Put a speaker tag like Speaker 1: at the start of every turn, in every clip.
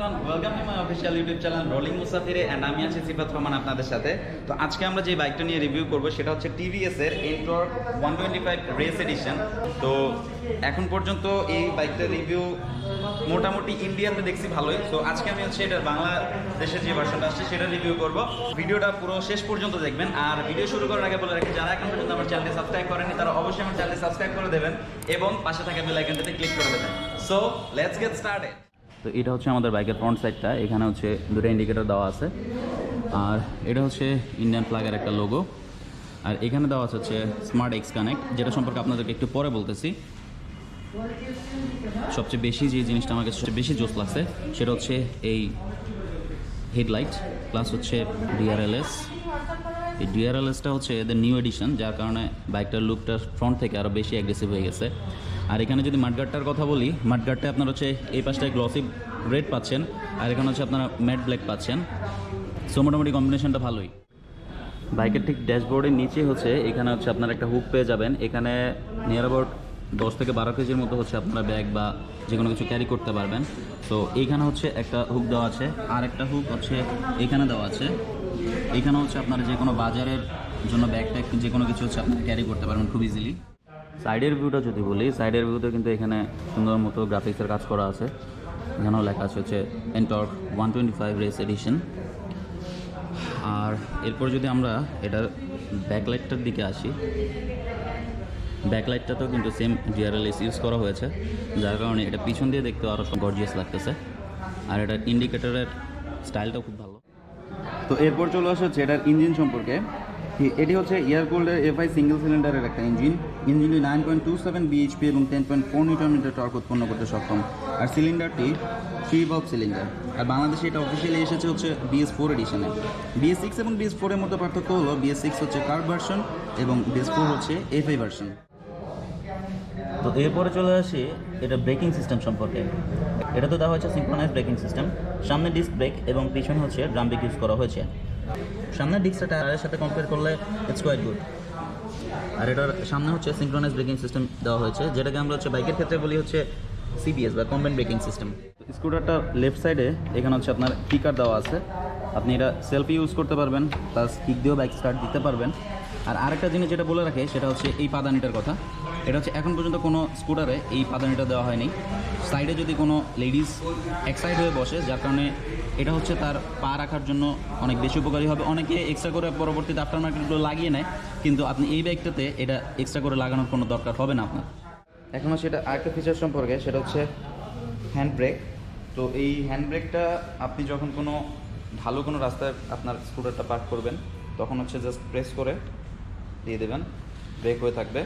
Speaker 1: Everyone, welcome to my official YouTube channel rolling মুসাফিরে and আমি আছি সিফাত রহমান আপনাদের সাথে। তো আজকে আমরা যে বাইকটা নিয়ে রিভিউ করব সেটা হচ্ছে টিভিএস এর এন্টর্ক 125 রেস এডিশন। তো এখন পর্যন্ত এই বাইকটার রিভিউ মোটামুটি ইন্ডিয়াতে দেখছি ভালোই। তো আজকে আমি হচ্ছে এটার বাংলাদেশের যে ভার্সনটা আসছে সেটা রিভিউ করব। ভিডিওটা পুরো শেষ পর্যন্ত দেখবেন। আর ভিডিও শুরু করার আগে বলে রাখি, যারা এখন পর্যন্ত আমার চ্যানেলটি সাবস্ক্রাইব করেনি তারা অবশ্যই আমার চ্যানেলটি সাবস্ক্রাইব করে দেবেন এবং পাশে থাকা বেল আইকনটাতে ক্লিক করে দেবেন। So let's get started. তো এটা হচ্ছে আমাদের বাইকের ফ্রন্ট সাইডটা। এখানে হচ্ছে দুটো ইন্ডিকেটর দেওয়া আছে, আর এটা হচ্ছে ইন্ডিয়ান ফ্ল্যাগের একটা লোগো। আর এখানে দেওয়া আছে হচ্ছে স্মার্ট এক্স কানেক্ট, যেটা সম্পর্কে আপনাদেরকে একটু পরে বলতেছি। সবচেয়ে বেশি যে জিনিসটা আমাকে সবচেয়ে বেশি জোস লাগছে সেটা হচ্ছে এই হেডলাইট প্লাস হচ্ছে ডিআরএলএস। এই ডিআরএলএসটা হচ্ছে এদের নিউ এডিশন, যার কারণে বাইকটার লুকটা ফ্রন্ট থেকে আরও বেশি অ্যাগ্রেসিভ হয়ে গেছে। আর এখানে যদি মাডগার্ডটার কথা বলি, মাডগার্ডটা আপনার হচ্ছে এই পাশটায় গ্লসি রেড পাচ্ছেন, আর এখানে হচ্ছে আপনারা ম্যাট ব্ল্যাক পাচ্ছেন। সো মোটামুটি কম্বিনেশনটা ভালোই। বাইকের ঠিক ড্যাশবোর্ডের নিচে হচ্ছে এখানে হচ্ছে আপনারা একটা হুক পেয়ে যাবেন। এখানে নিয়ার অ্যাবাউট 10 থেকে 12 কেজির মতো হচ্ছে আপনারা ব্যাগ বা যে কোনো কিছু ক্যারি করতে পারবেন। তো এইখানে হচ্ছে একটা হুক দেওয়া আছে, আর একটা হুক হচ্ছে এখানে দেওয়া আছে। এখানে হচ্ছে আপনারা যে কোনো বাজারের জন্য ব্যাগ ট্যাগ যে কোনো কিছু হচ্ছে আপনারা ক্যারি করতে পারবেন খুব ইজিলি। সাইডের ভিউটা যদি বলি, সাইডের ভিউতে কিন্তু এখানে সুন্দর মতো গ্রাফিক্সের কাজ করা আছে। এখানেও লেখা আছে হচ্ছে এন্টর্ক 125 রেস এডিশন। আর এরপর যদি আমরা এটার ব্যাকলাইটটার দিকে আসি, ব্যাকলাইটটাতেও কিন্তু সেম ডিআরএলএস ইউজ করা হয়েছে, যার কারণে এটা পিছন দিয়ে দেখতেও আরও গর্জিয়াস লাগতেছে। আর এটার ইন্ডিকেটরের স্টাইলটাও খুব ভালো। তো এরপর চলে আসা হচ্ছে এটার ইঞ্জিন সম্পর্কে। এটি হচ্ছে এয়ারকুল্ডের এফআই সিঙ্গেল সিলিন্ডারের একটা ইঞ্জিনটি 9.27 বিএইচপি এবং 10.4 নিউটন মিটার টর্ক উৎপন্ন করতে সক্ষম। আর সিলিন্ডারটি 3 ভালভ সিলিন্ডার। আর বাংলাদেশে এটা অফিসিয়ালি এসেছে হচ্ছে BS4 এডিশনে। BS6 এবং BS4 এর মধ্যে পার্থক্য হলো BS6 হচ্ছে কার্ভ ভার্সন এবং BS4 হচ্ছে এফআই ভার্সন। তো এরপরে চলে আসি এটা ব্রেকিং সিস্টেম সম্পর্কে। এটা তো দেওয়া হয়েছে সিঙ্ক্রোনাইজ ব্রেকিং সিস্টেম। সামনে ডিস্ক ব্রেক এবং পিছনে হচ্ছে ড্রাম ব্রেক ইউজ করা হয়েছে। সামনের ডিস্কটা টায়ারের সাথে কম্পেয়ার করলে ইটস কোয়াইট গুড। আর এটার সামনে হচ্ছে সিঙ্ক্রোনাইজ ব্রেকিং সিস্টেম দেওয়া হয়েছে, যেটাকে আমরা হচ্ছে বাইকের ক্ষেত্রে বলি হচ্ছে CBS বা কম্বাইন্ড ব্রেকিং সিস্টেম। স্কুটারটা লেফট সাইডে এখানে হচ্ছে আপনার কিকার দেওয়া আছে। আপনি এটা সেলফি ইউজ করতে পারবেন, প্লাস কিক দিয়েও বাইক স্টার্ট দিতে পারবেন। আর আরেকটা জিনিস যেটা বলে রাখে সেটা হচ্ছে এই পাদানিটার কথা। এটা হচ্ছে এখন পর্যন্ত কোনো স্কুটারে এই পাদানিটা দেওয়া হয়নি। সাইডে যদি কোনো লেডিস এক সাইড হয়ে বসে, যার কারণে এটা হচ্ছে তার পা রাখার জন্য অনেক বেশি উপকারী হবে। অনেকে এক্সট্রা করে পরবর্তীতে আফটার মার্কেটগুলো লাগিয়ে নেয়, কিন্তু আপনি এই বাইকটাতে এটা এক্সট্রা করে লাগানোর কোনো দরকার হবে না আপনার। এখন হচ্ছে এটা আরেকটা ফিচার সম্পর্কে, সেটা হচ্ছে হ্যান্ড ব্রেক। তো এই হ্যান্ড ব্রেকটা আপনি যখন কোনো ভালো কোনো রাস্তায় আপনার স্কুটারটা পার্ক করবেন, তখন হচ্ছে জাস্ট প্রেস করে দিয়ে দেবেন, ব্রেক হয়ে থাকবে।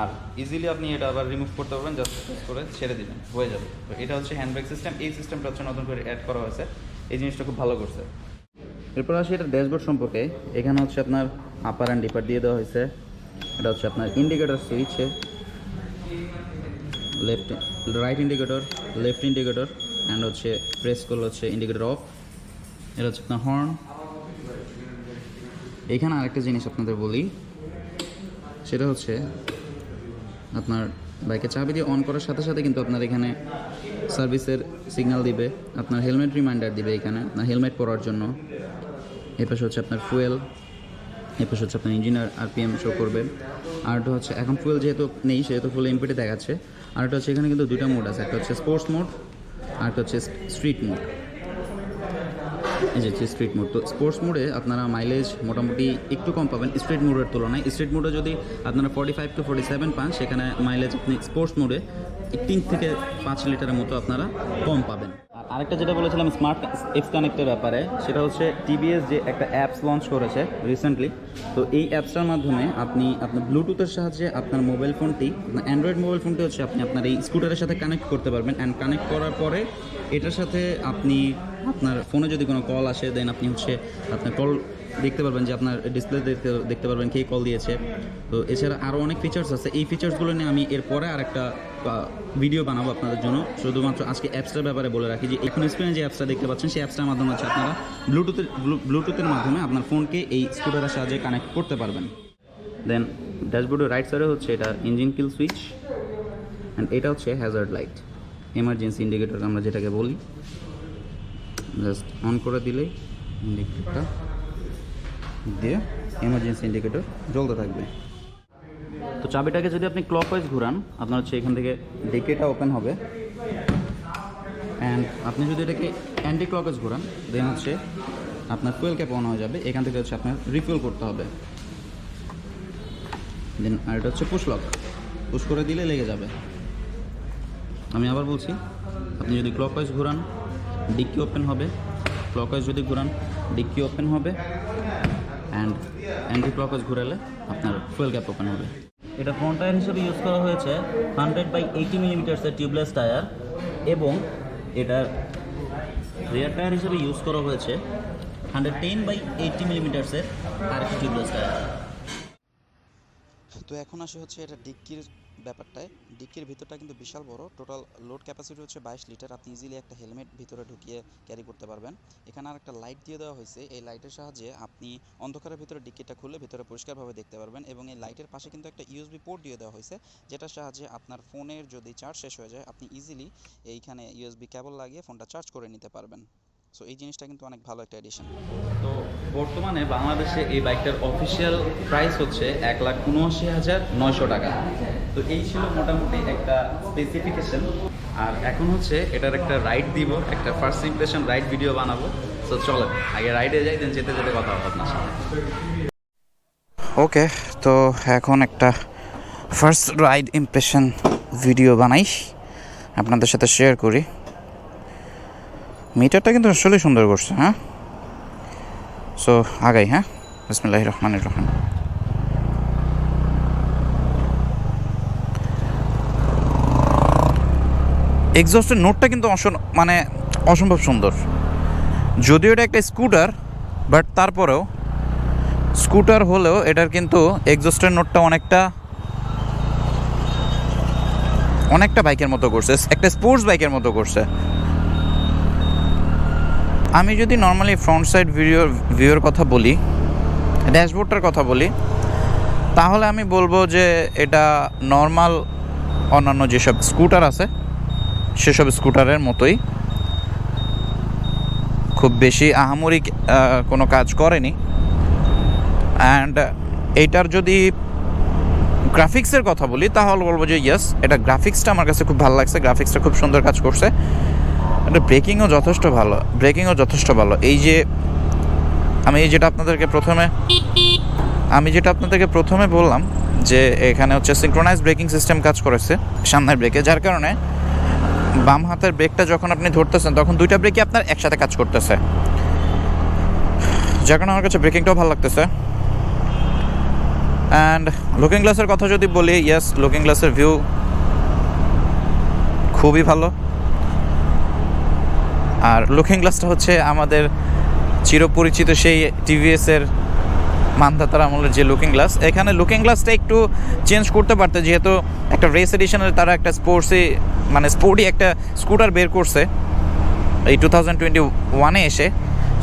Speaker 1: আর ইজিলি আপনি এটা আবার রিমুভ করতে পারবেন, জাস্ট প্রেস করে ছেড়ে দেবেন, হয়ে যাবে। তো এটা হচ্ছে হ্যান্ড ব্রেক সিস্টেম। এই সিস্টেমটা হচ্ছে নতুন করে অ্যাড করা হয়েছে, এই জিনিসটা খুব ভালো করছে। এরপর আসি এটা ড্যাশবোর্ড সম্পর্কে। এখানে হচ্ছে আপনার আপার অ্যান্ড ডিপার দিয়ে দেওয়া হয়েছে। এটা হচ্ছে আপনার ইন্ডিকেটর সুইচে right indicator, left indicator, and হচ্ছে প্রেস করলে হচ্ছে ইন্ডিকেটর অফ। এটা হচ্ছে আপনার হর্ন। এখানে আরেকটা জিনিস আপনাদের বলি, সেটা হচ্ছে আপনার বাইকে চাবি দিয়ে অন করার সাথে সাথে কিন্তু আপনার এখানে সার্ভিসের সিগন্যাল দিবে, আপনার হেলমেট রিমাইন্ডার দিবে এখানে আপনার হেলমেট পরার জন্য। এপাশে হচ্ছে আপনার ফুয়েল, এপাশে হচ্ছে আপনার ইঞ্জিন RPM শো করবে। আর একটা হচ্ছে এখন ফুয়েল যেহেতু নেই সেহেতু ফুল এমপিটি দেখাচ্ছে। আর একটা হচ্ছে এখানে কিন্তু দুইটা মোড আছে, একটা হচ্ছে স্পোর্টস মোড আর একটা হচ্ছে স্ট্রিট মোড। এই যে স্ট্রিট মোড, তো স্পোর্টস মোডে আপনারা মাইলেজ মোটামুটি একটু কম পাবেন স্ট্রিট মোডের তুলনায়। স্ট্রিট মোডে যদি আপনারা 45 to 47 পান, সেখানে মাইলেজ আপনি স্পোর্টস মোডে 3 থেকে 5 লিটারের মতো আপনারা কম পাবেন। আর আরেকটা যেটা বলেছিলাম স্মার্ট এক্স কানেক্টের ব্যাপারে, সেটা হচ্ছে টিভিএস যে একটা অ্যাপস লঞ্চ করেছে রিসেন্টলি। তো এই অ্যাপসটার মাধ্যমে আপনি আপনার ব্লুটুথের সাহায্যে আপনার মোবাইল ফোনটি, আপনার অ্যান্ড্রয়েড মোবাইল ফোনটি হচ্ছে আপনি আপনার এই স্কুটারের সাথে কানেক্ট করতে পারবেন। অ্যান্ড কানেক্ট করার পরে এটার সাথে আপনি আপনার ফোনে যদি কোনো কল আসে, দেন আপনি হচ্ছে আপনার কল দেখতে পারবেন, যে আপনার ডিসপ্লে দেখতে পারবেন কে কল দিয়েছে। তো এছাড়া আরও অনেক ফিচার্স আছে। এই ফিচার্সগুলো নিয়ে আমি এরপরে আরেকটা ভিডিও বানাবো আপনাদের জন্য। শুধুমাত্র আজকে অ্যাপসটার ব্যাপারে বলে রাখি যে এখন স্ক্রিনে যে অ্যাপসটা দেখতে পাচ্ছেন, সেই অ্যাপসটার মাধ্যমে হচ্ছে আপনারা ব্লুটুথের মাধ্যমে আপনার ফোনকে এই স্কুটারের সাহায্যে কানেক্ট করতে পারবেন। দেন ড্যাশবোর্ডের রাইট সাইডে হচ্ছে এটা ইঞ্জিন কিল সুইচ, অ্যান্ড এটা হচ্ছে হ্যাজার্ড লাইট, এমার্জেন্সি ইন্ডিকেটর আমরা যেটাকে বলি। জাস্ট অন করে দিলেই ইন্ডিকেটরটা দিয়ে এমার্জেন্সি ইন্ডিকেটর জ্বলতে থাকবে। তো চাবিটাকে যদি আপনি ক্লকওয়াইজ ঘুরান আপনার হচ্ছে এখান থেকে ডিকিটা ওপেন হবে, অ্যান্ড আপনি যদি এটাকে অ্যান্টি ক্লকওয়াইজ ঘুরান দেন হচ্ছে আপনার ফুয়েল ক্যাপ অন হয়ে যাবে। এখান থেকে হচ্ছে আপনার রিফিল করতে হবে। দেন আর এটা হচ্ছে পুশ লক, পুশ করে দিলে লেগে যাবে। আমি আবার বলছি, আপনি যদি ক্লকওয়াইজ ঘুরান ডিক্কি ওপেন হবে, ক্লকওয়াইজ যদি ঘুরান ডিক্কি ওপেন হবে, অ্যান্ড অ্যান্টি ক্লকওয়াইজ ঘুরালে আপনার ফুয়েল ক্যাপ ওপেন হবে। এটা ফ্রন্ট টায়ার হিসেবে ইউজ করা হয়েছে 100/80 মিলিমিটার্সের টিউবলেস টায়ার, এবং এটার রিয়ার টায়ার হিসেবে ইউজ করা হয়েছে 110/80 মিলিমিটার্সের আরেকটি টিউবলেস টায়ার।
Speaker 2: তো এখন আসে হচ্ছে এটা ডিক্কির ব্যাপারটায়। ডিক্কির ভিতরটা কিন্তু বিশাল বড়, টোটাল লোড ক্যাপাসিটি হচ্ছে 22 লিটার। আপনি ইজিলি একটা হেলমেট ভিতরে ঢুকিয়ে ক্যারি করতে পারবেন। এখানে আর একটা লাইট দিয়ে দেওয়া হয়েছে, এই লাইটের সাহায্যে আপনি অন্ধকারের ভিতরে ডিক্কিটা খুলে ভিতরে পরিষ্কারভাবে দেখতে পারবেন। এবং এই লাইটের পাশে কিন্তু একটা ইউএসবি পোর্ট দিয়ে দেওয়া হয়েছে, যেটার সাহায্যে আপনার ফোনের যদি চার্জ শেষ হয়ে যায় আপনি ইজিলি এইখানে ইউএসবি কেবল লাগিয়ে ফোনটা চার্জ করে নিতে পারবেন। সো এই জিনিসটা কিন্তু অনেক ভালো একটা এডিশন।
Speaker 1: তো বর্তমানে বাংলাদেশে এই বাইকটার অফিসিয়াল প্রাইস হচ্ছে 1,79,900 টাকা। তো এই ছিল মোটামুটি একটা স্পেসিফিকেশন। আর এখন হচ্ছে এটার একটা রাইড দিব, একটা ফার্স্ট ইমপ্রেশন রাইড ভিডিও বানাবো। তো চলো আগে রাইডে যাই, দেন যেতে যেতে কথা হবে আপনার সাথে।
Speaker 2: ওকে, তো এখন একটা ফার্স্ট রাইড ইমপ্রেশন ভিডিও বানাই, আপনাদের সাথে শেয়ার করি। মিটারটা কিন্তু আসলে সুন্দর করছে। হ্যাঁ, সো আগাই। হ্যাঁ, বিসমিল্লাহির রহমানির রহিম। এক্সস্টের নোটটা কিন্তু মানে অসম্ভব সুন্দর। যদিও এটা একটা স্কুটার, বাট তারপরেও স্কুটার হলেও এটার কিন্তু এক্সস্টের নোটটা অনেকটা বাইকের মতো করছে, একটা স্পোর্টস বাইকের মতো করছে। আমি যদি নর্মালি ফ্রন্ট সাইড ভিউর কথা বলি, ড্যাশবোর্ডটার কথা বলি, তাহলে আমি বলবো যে এটা নর্মাল অন্যান্য যেসব স্কুটার আছে সেসব স্কুটারের মতোই, খুব বেশি আহামরি কোনো কাজ করেনি। অ্যান্ড এইটার যদি গ্রাফিক্সের কথা বলি তাহলে বলবো যে ইয়েস, এটা গ্রাফিক্সটা আমার কাছে খুব ভালো লাগছে, গ্রাফিক্সটা খুব সুন্দর কাজ করছে। এটা ব্রেকিংও যথেষ্ট ভালো। এই যে আমি যেটা আপনাদেরকে প্রথমে বললাম যে এখানে হচ্ছে সিনক্রোনাইজ ব্রেকিং সিস্টেম কাজ করেছে সামনের ব্রেকে, যার কারণে বাম হাতের ব্রেকটা যখন আপনি ধরতেছেন তখন দুইটা ব্রেকই আপনার একসাথে কাজ করতেছে, যার কারণে আমার কাছে ব্রেকিংটাও ভালো লাগতেছে। অ্যান্ড লুকিং গ্লাসের কথা যদি বলি, ইয়েস, লুকিং গ্লাসের ভিউ খুবই ভালো। আর লুকিং গ্লাসটা হচ্ছে আমাদের চিরপরিচিত সেই টিভিএসের মানধাতার আমলের যে লুকিং গ্লাস। এখানে লুকিং গ্লাসটা একটু চেঞ্জ করতে পারতে, যেহেতু একটা রেস এডিশনের তারা একটা স্পোর্টি একটা স্কুটার বের করছে এই 2021-এ এসে।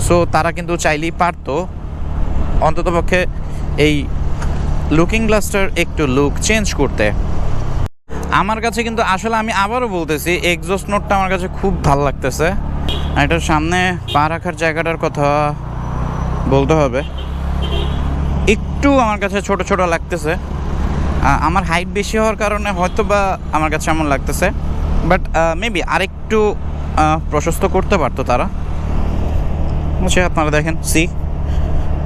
Speaker 2: সো তারা কিন্তু চাইলেই পারতো অন্ততপক্ষে এই লুকিং গ্লাসটার একটু লুক চেঞ্জ করতে। আমার কাছে কিন্তু আসলে আমি আবারও বলতেছি, এক্সস্ট নোটটা আমার কাছে খুব ভালো লাগতেছে। এটার সামনে পা রাখার জায়গাটার কথা বলতে হবে, একটু আমার কাছে ছোট ছোট লাগতেছে। আমার হাইট বেশি হওয়ার কারণে হয়তো বা আমার কাছে এমন লাগতেছে, বাট মেবি আরেকটু প্রশস্ত করতে পারতো তারা। হচ্ছে আপনারা দেখেন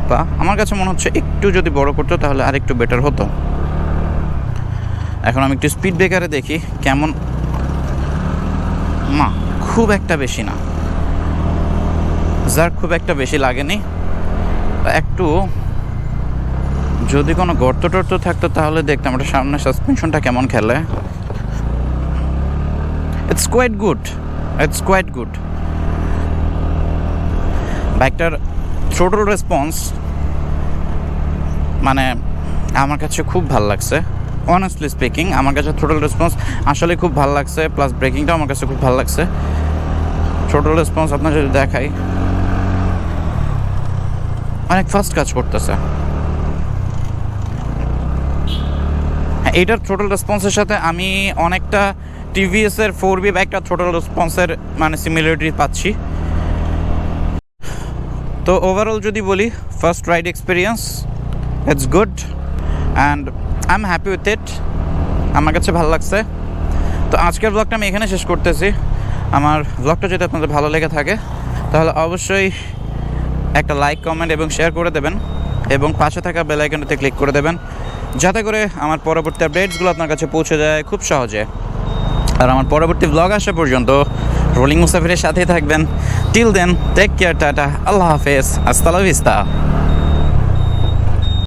Speaker 2: বা আমার কাছে মনে হচ্ছে একটু যদি বড় করতো তাহলে আরেকটু বেটার হতো। এখন আমি একটু স্পিড ব্রেকারে দেখি কেমন। না, খুব একটা বেশি না, খুব একটা বেশি লাগেনি। একটু যদি কোনো গর্ত টর্ত থাকতো তাহলে দেখতাম এটা সামনে সাসপেনশনটা কেমন খেলে। It's quite good. বাইকটার থ্রোটল রেসপন্স মানে আমার কাছে খুব ভালো লাগছে। অনেস্টলি স্পিকিং আমার কাছে থ্রোটল রেসপন্স আসলে খুব ভালো লাগছে, প্লাস ব্রেকিংটাও আমার কাছে খুব ভালো লাগছে। থ্রোটল রেসপন্স আপনার যদি দেখাই, অনেক ফাস্ট কাজ করতেছে। এইটার থ্রোটল রেসপন্সের সাথে আমি অনেকটা টিভিএসের 4B বাইকটা থ্রোটল রেসপন্সের মানে সিমিলারিটি পাচ্ছি। তো ওভারঅল যদি বলি first ride experience it's good and I am happy with it, আমার কাছে ভালো লাগছে। তো আজকের ব্লগটা আমি এখানে শেষ করতেছি। আমার ব্লগটা যদি আপনাদের ভালো লেগে থাকে তাহলে অবশ্যই একটা লাইক, কমেন্ট এবং শেয়ার করে দেবেন এবং পাশে থাকা বেল আইকনটাতে ক্লিক করে দেবেন, যাতে করে আমার পরবর্তী আপডেটসগুলো আপনার কাছে পৌঁছে যায় খুব সহজে। আর আমার পরবর্তী ব্লগ আসা পর্যন্ত রোলিং মুসাফিরের সাথেই থাকবেন। Till then, take care, tata, আল্লাহ হাফেজ, আস্তা লা ভিস্তা।